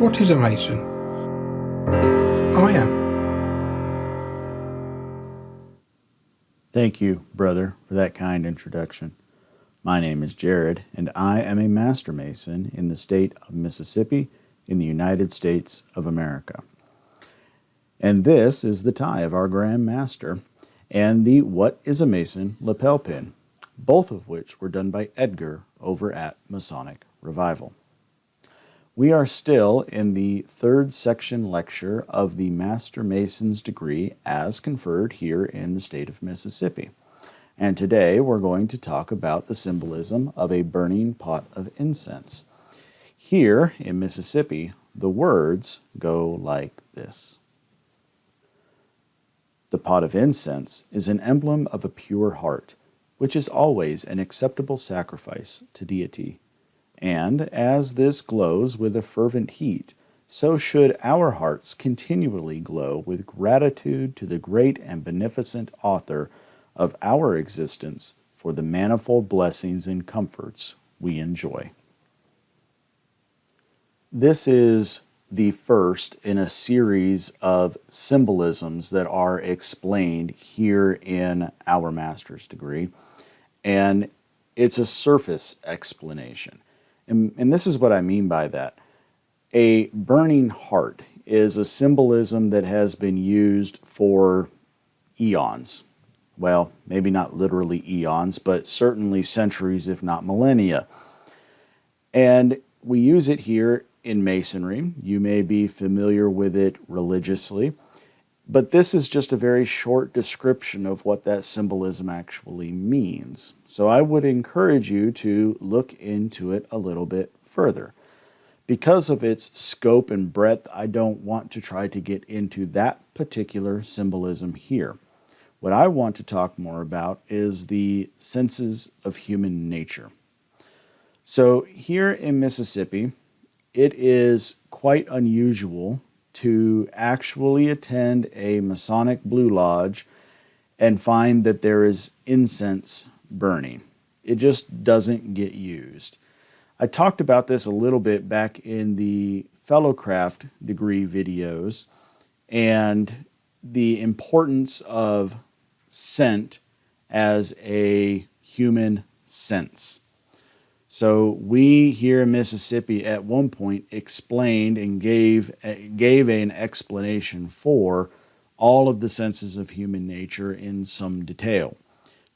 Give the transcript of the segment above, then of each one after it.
What is a Mason? I am. Thank you, brother, for that kind introduction. My name is Jared, and I am a Master Mason in the state of Mississippi in the United States of America. And this is the tie of our Grand Master and the What is a Mason lapel pin, both of which were done by Edgar over at Masonic Revival. We are still in the third section lecture of the Master Mason's degree as conferred here in the state of Mississippi. And today we're going to talk about the symbolism of a burning pot of incense. Here in Mississippi, the words go like this. The pot of incense is an emblem of a pure heart, which is always an acceptable sacrifice to Deity. And as this glows with a fervent heat, so should our hearts continually glow with gratitude to the great and beneficent author of our existence for the manifold blessings and comforts we enjoy. This is the first in a series of symbolisms that are explained here in our master's degree, and it's a surface explanation. And this is what I mean by that. A burning heart is a symbolism that has been used for eons. Well, maybe not literally eons, but certainly centuries, if not millennia. And we use it here in Masonry. You may be familiar with it religiously, but this is just a very short description of what that symbolism actually means. So I would encourage you to look into it a little bit further. Because of its scope and breadth, I don't want to try to get into that particular symbolism here. What I want to talk more about is the senses of human nature. So here in Mississippi, it is quite unusual to actually attend a Masonic Blue Lodge and find that there is incense burning. It just doesn't get used. I talked about this a little bit back in the Fellowcraft degree videos and the importance of scent as a human sense. So we here in Mississippi at one point explained and gave an explanation for all of the senses of human nature in some detail.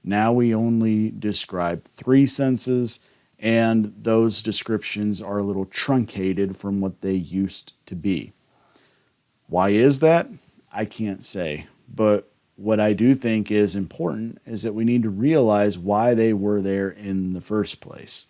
Now we only describe 3 senses, and those descriptions are a little truncated from what they used to be. Why is that? I can't say. But what I do think is important is that we need to realize why they were there in the first place.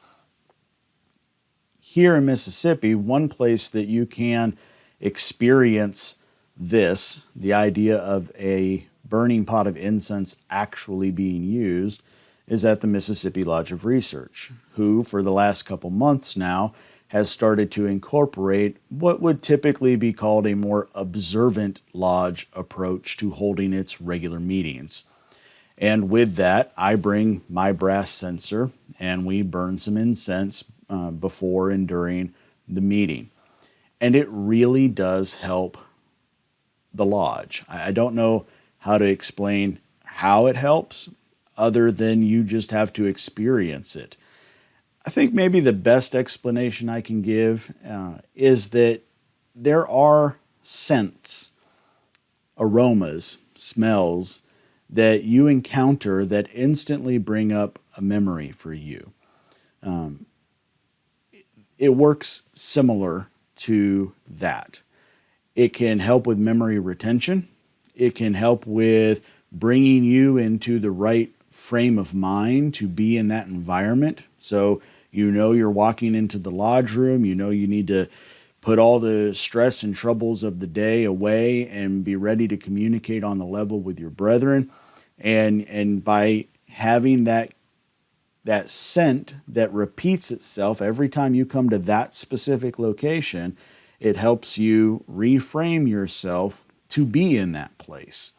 Here in Mississippi, one place that you can experience this, the idea of a burning pot of incense actually being used, is at the Mississippi Lodge of Research, who for the last couple months now has started to incorporate what would typically be called a more observant lodge approach to holding its regular meetings. And with that, I bring my brass censer and we burn some incense before and during the meeting. And it really does help the lodge. I don't know how to explain how it helps other than you just have to experience it. I think maybe the best explanation I can give is that there are scents, aromas, smells that you encounter that instantly bring up a memory for you. It works similar to that. It can help with memory retention. It can help with bringing you into the right frame of mind to be in that environment. So you know you're walking into the lodge room, you know you need to put all the stress and troubles of the day away and be ready to communicate on the level with your brethren. And by having that scent that repeats itself every time you come to that specific location, it helps you reframe yourself to be in that place.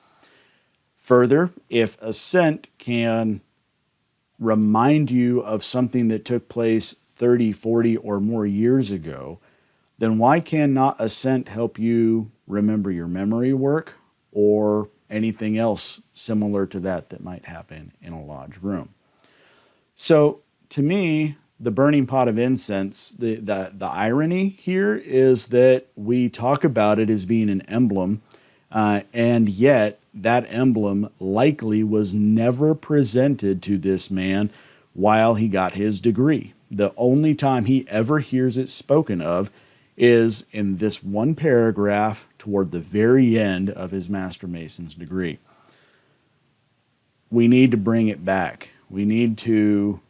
Further, if a scent can remind you of something that took place 30, 40, or more years ago, then why cannot a scent help you remember your memory work or anything else similar to that that might happen in a lodge room? So to me, the burning pot of incense, the irony here is that we talk about it as being an emblem, and yet that emblem likely was never presented to this man while he got his degree. The only time he ever hears it spoken of is in this one paragraph toward the very end of his Master Mason's degree. We need to bring it back. We need to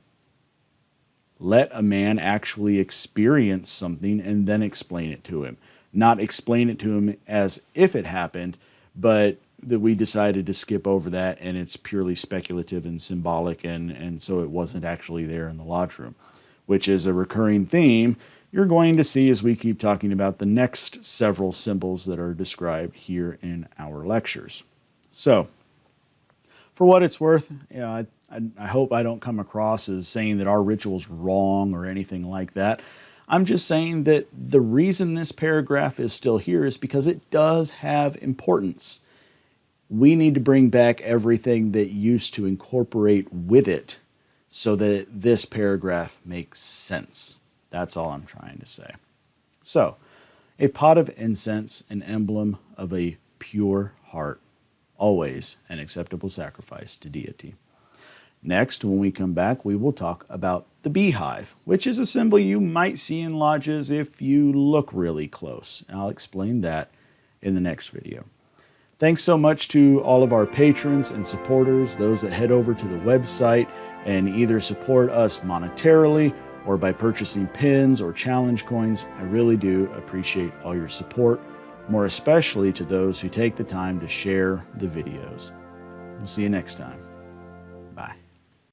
let a man actually experience something and then explain it to him. Not explain it to him as if it happened, but that we decided to skip over that and it's purely speculative and symbolic, and so it wasn't actually there in the lodge room, which is a recurring theme you're going to see as we keep talking about the next several symbols that are described here in our lectures. So, for what it's worth, I hope I don't come across as saying that our ritual's wrong or anything like that. I'm just saying that the reason this paragraph is still here is because it does have importance. We need to bring back everything that used to incorporate with it so that this paragraph makes sense. That's all I'm trying to say. So, a pot of incense, an emblem of a pure heart, always an acceptable sacrifice to deity. Next, when we come back, we will talk about the beehive, which is a symbol you might see in lodges if you look really close. And I'll explain that in the next video. Thanks so much to all of our patrons and supporters, those that head over to the website and either support us monetarily or by purchasing pins or challenge coins. I really do appreciate all your support, more especially to those who take the time to share the videos. We'll see you next time.